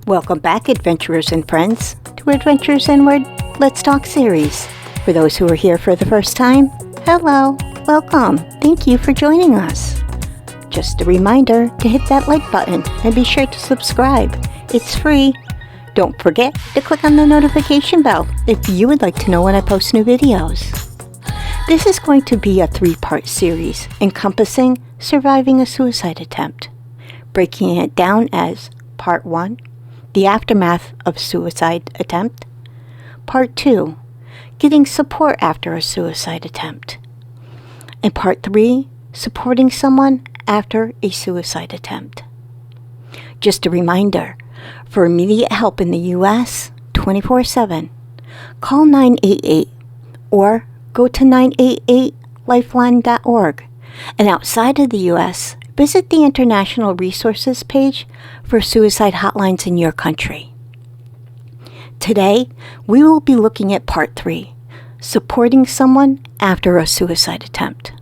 Welcome back, adventurers and friends, to Adventures Inward Let's Talk series. For those who are here for the first time, hello, welcome, thank you for joining us. Just a reminder to hit that like button and be sure to subscribe. It's free. Don't forget to click on the notification bell if you would like to know when I post new videos. This is going to be a 3-part series encompassing surviving a suicide attempt, breaking it down as Part 1, the aftermath of suicide attempt, Part 2, getting support after a suicide attempt, and Part 3, supporting someone after a suicide attempt. Just a reminder, for immediate help in the U.S. 24/7, call 988 or go to 988lifeline.org, and outside of the U.S., visit the International Resources page for suicide hotlines in your country. Today, we will be looking at Part 3, supporting someone after a suicide attempt.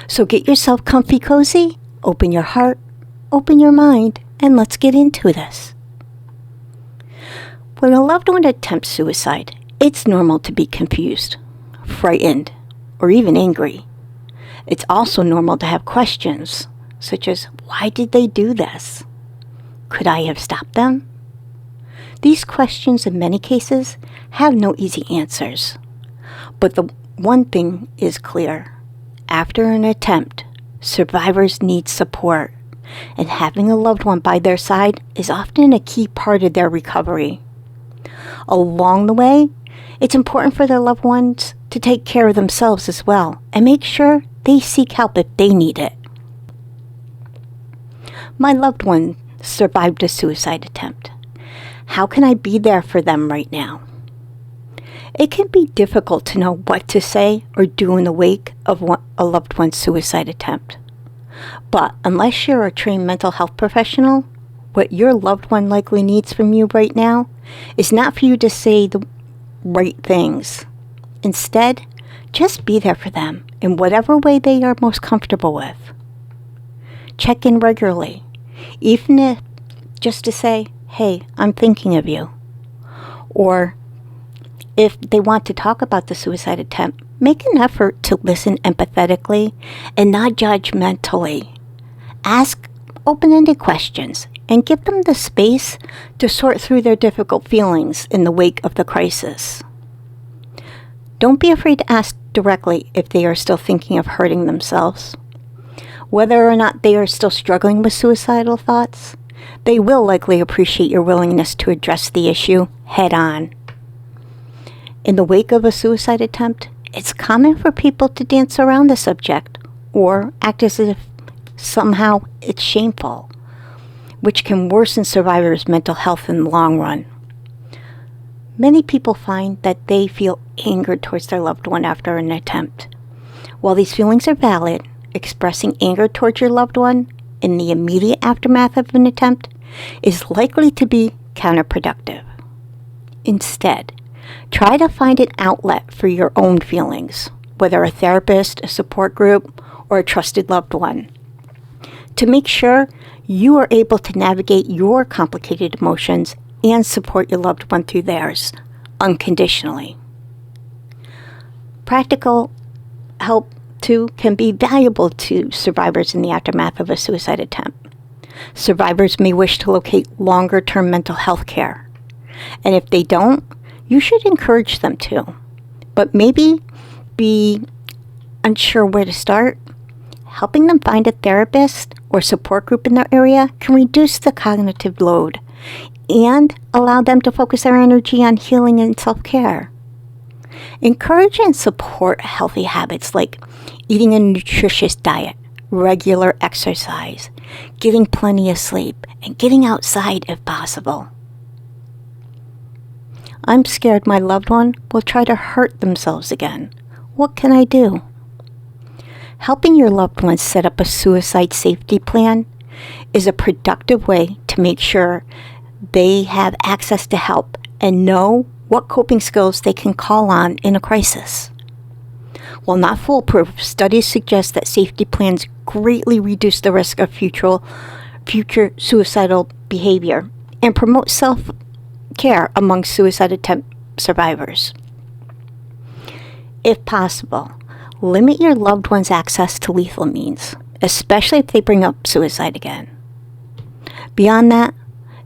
So get yourself comfy cozy, open your heart, open your mind, and let's get into this. When a loved one attempts suicide, it's normal to be confused, frightened, or even angry. It's also normal to have questions, such as, why did they do this? Could I have stopped them? These questions, in many cases, have no easy answers. But the one thing is clear. After an attempt, survivors need support, and having a loved one by their side is often a key part of their recovery. Along the way, it's important for their loved ones to take care of themselves as well and make sure they seek help if they need it. My loved one survived a suicide attempt. How can I be there for them right now? It can be difficult to know what to say or do in the wake of a loved one's suicide attempt. But unless you're a trained mental health professional, what your loved one likely needs from you right now is not for you to say the right things. Instead, just be there for them in whatever way they are most comfortable with. Check in regularly, even if just to say, hey, I'm thinking of you. Or if they want to talk about the suicide attempt, make an effort to listen empathetically and not judgmentally. Ask open-ended questions and give them the space to sort through their difficult feelings in the wake of the crisis. Don't be afraid to ask directly if they are still thinking of hurting themselves. Whether or not they are still struggling with suicidal thoughts, they will likely appreciate your willingness to address the issue head on. In the wake of a suicide attempt, it's common for people to dance around the subject or act as if somehow it's shameful, which can worsen survivors' mental health in the long run. Many people find that they feel angered towards their loved one after an attempt. While these feelings are valid, expressing anger towards your loved one in the immediate aftermath of an attempt is likely to be counterproductive. Instead, try to find an outlet for your own feelings, whether a therapist, a support group, or a trusted loved one, to make sure you are able to navigate your complicated emotions and support your loved one through theirs unconditionally. Practical help, too, can be valuable to survivors in the aftermath of a suicide attempt. Survivors may wish to locate longer-term mental health care, and if they don't, you should encourage them to, but maybe be unsure where to start. Helping them find a therapist or support group in their area can reduce the cognitive load and allow them to focus their energy on healing and self-care. Encourage and support healthy habits like eating a nutritious diet, regular exercise, getting plenty of sleep, and getting outside if possible. I'm scared my loved one will try to hurt themselves again. What can I do? Helping your loved one set up a suicide safety plan is a productive way to make sure they have access to help and know what coping skills they can call on in a crisis. While not foolproof, studies suggest that safety plans greatly reduce the risk of future suicidal behavior and promote self-care among suicide attempt survivors. If possible, limit your loved one's access to lethal means, especially if they bring up suicide again. Beyond that,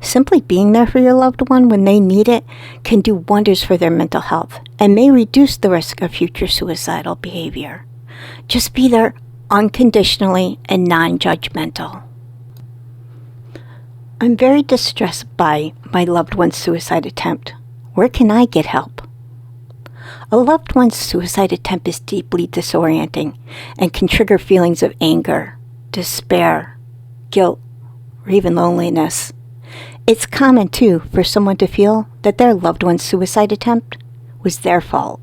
simply being there for your loved one when they need it can do wonders for their mental health and may reduce the risk of future suicidal behavior. Just be there unconditionally and non-judgmental. I'm very distressed by my loved one's suicide attempt. Where can I get help? A loved one's suicide attempt is deeply disorienting and can trigger feelings of anger, despair, guilt, or even loneliness. It's common, too, for someone to feel that their loved one's suicide attempt was their fault.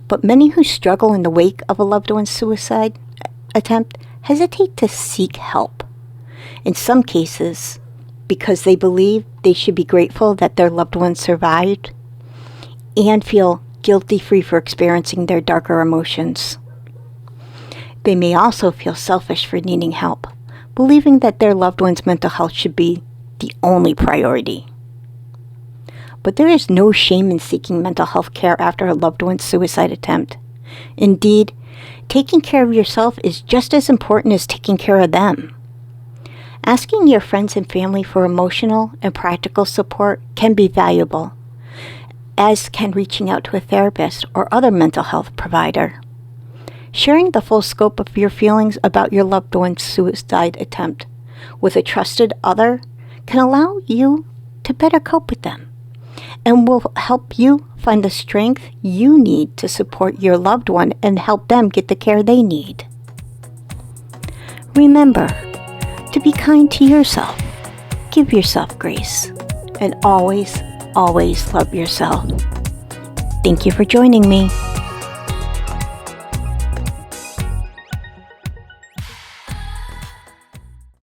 But many who struggle in the wake of a loved one's suicide attempt hesitate to seek help. In some cases, because they believe they should be grateful that their loved one survived and feel guilty-free for experiencing their darker emotions. They may also feel selfish for needing help, believing that their loved one's mental health should be the only priority. But there is no shame in seeking mental health care after a loved one's suicide attempt. Indeed, taking care of yourself is just as important as taking care of them. Asking your friends and family for emotional and practical support can be valuable, as can reaching out to a therapist or other mental health provider. Sharing the full scope of your feelings about your loved one's suicide attempt with a trusted other can allow you to better cope with them and will help you find the strength you need to support your loved one and help them get the care they need. Remember to be kind to yourself, give yourself grace, and always, always love yourself. Thank you for joining me.